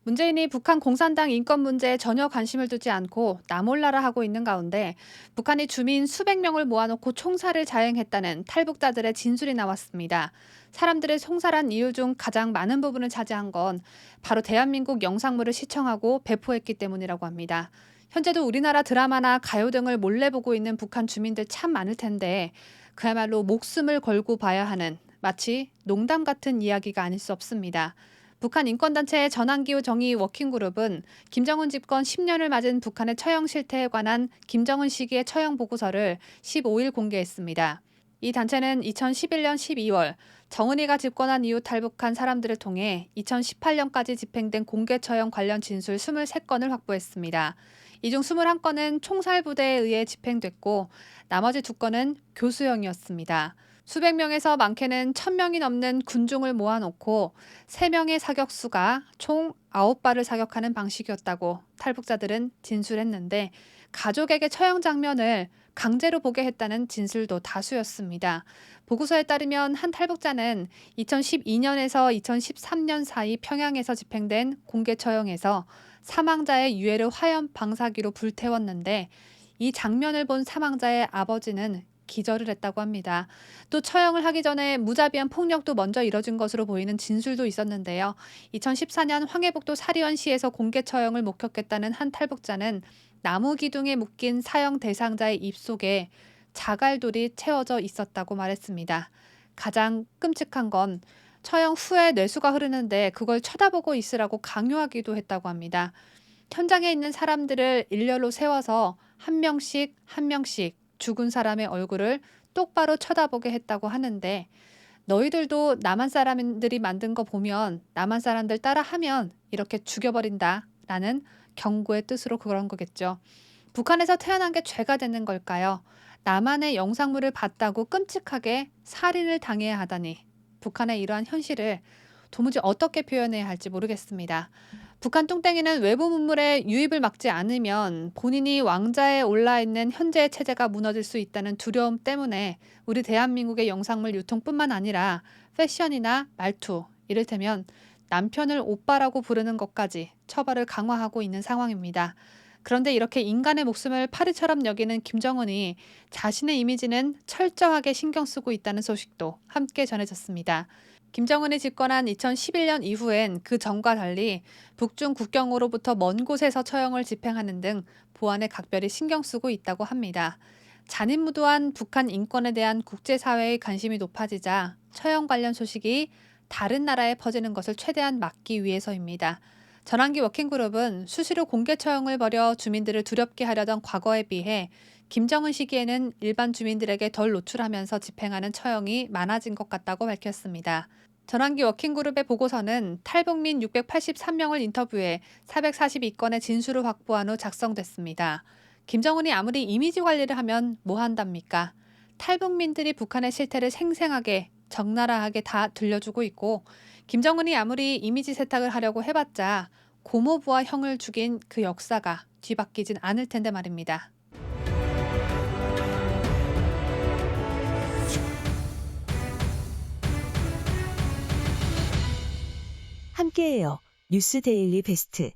문재인이 북한 공산당 인권 문제에 전혀 관심을 두지 않고 나몰라라 하고 있는 가운데 북한이 주민 수백 명을 모아놓고 총살을 자행했다는 탈북자들의 진술이 나왔습니다. 사람들의 총살한 이유 중 가장 많은 부분을 차지한 건 바로 대한민국 영상물을 시청하고 배포했기 때문이라고 합니다. 현재도 우리나라 드라마나 가요 등을 몰래 보고 있는 북한 주민들 참 많을 텐데 그야말로 목숨을 걸고 봐야 하는 마치 농담 같은 이야기가 아닐 수 없습니다. 북한 인권단체 전환기후 정의 워킹그룹은 김정은 집권 10년을 맞은 북한의 처형 실태에 관한 김정은 시기의 처형 보고서를 15일 공개했습니다. 이 단체는 2011년 12월 정은이가 집권한 이후 탈북한 사람들을 통해 2018년까지 집행된 공개 처형 관련 진술 23건을 확보했습니다. 이 중 21건은 총살부대에 의해 집행됐고 나머지 2건은 교수형이었습니다. 수백 명에서 많게는 1,000명이 넘는 군중을 모아놓고 3명의 사격수가 총 9발을 사격하는 방식이었다고 탈북자들은 진술했는데 가족에게 처형 장면을 강제로 보게 했다는 진술도 다수였습니다. 보고서에 따르면 한 탈북자는 2012년에서 2013년 사이 평양에서 집행된 공개 처형에서 사망자의 유해를 화염 방사기로 불태웠는데 이 장면을 본 사망자의 아버지는 기절을 했다고 합니다. 또 처형을 하기 전에 무자비한 폭력도 먼저 이뤄진 것으로 보이는 진술도 있었는데요. 2014년 황해북도 사리원시에서 공개 처형을 목격했다는 한 탈북자는 나무 기둥에 묶인 사형 대상자의 입속에 자갈돌이 채워져 있었다고 말했습니다. 가장 끔찍한 건 처형 후에 뇌수가 흐르는데 그걸 쳐다보고 있으라고 강요하기도 했다고 합니다. 현장에 있는 사람들을 일렬로 세워서 한 명씩 한 명씩 죽은 사람의 얼굴을 똑바로 쳐다보게 했다고 하는데 너희들도 남한 사람들이 만든 거 보면 남한 사람들 따라하면 이렇게 죽여버린다라는 경고의 뜻으로 그런 거겠죠. 북한에서 태어난 게 죄가 되는 걸까요? 남한의 영상물을 봤다고 끔찍하게 살인을 당해야 하다니 북한의 이러한 현실을 도무지 어떻게 표현해야 할지 모르겠습니다. 북한 뚱땡이는 외부 문물의 유입을 막지 않으면 본인이 왕좌에 올라있는 현재의 체제가 무너질 수 있다는 두려움 때문에 우리 대한민국의 영상물 유통뿐만 아니라 패션이나 말투, 이를테면 남편을 오빠라고 부르는 것까지 처벌을 강화하고 있는 상황입니다. 그런데 이렇게 인간의 목숨을 파리처럼 여기는 김정은이 자신의 이미지는 철저하게 신경 쓰고 있다는 소식도 함께 전해졌습니다. 김정은이 집권한 2011년 이후엔 그 전과 달리 북중 국경으로부터 먼 곳에서 처형을 집행하는 등 보안에 각별히 신경 쓰고 있다고 합니다. 잔인무도한 북한 인권에 대한 국제사회의 관심이 높아지자 처형 관련 소식이 다른 나라에 퍼지는 것을 최대한 막기 위해서입니다. 전환기 워킹그룹은 수시로 공개 처형을 벌여 주민들을 두렵게 하려던 과거에 비해 김정은 시기에는 일반 주민들에게 덜 노출하면서 집행하는 처형이 많아진 것 같다고 밝혔습니다. 전환기 워킹그룹의 보고서는 탈북민 683명을 인터뷰해 442건의 진술을 확보한 후 작성됐습니다. 김정은이 아무리 이미지 관리를 하면 뭐 한답니까? 탈북민들이 북한의 실태를 생생하게 적나라하게 다 들려주고 있고 김정은이 아무리 이미지 세탁을 하려고 해봤자 고모부와 형을 죽인 그 역사가 뒤바뀌진 않을 텐데 말입니다. 함께해요. 뉴스 데일리 베스트.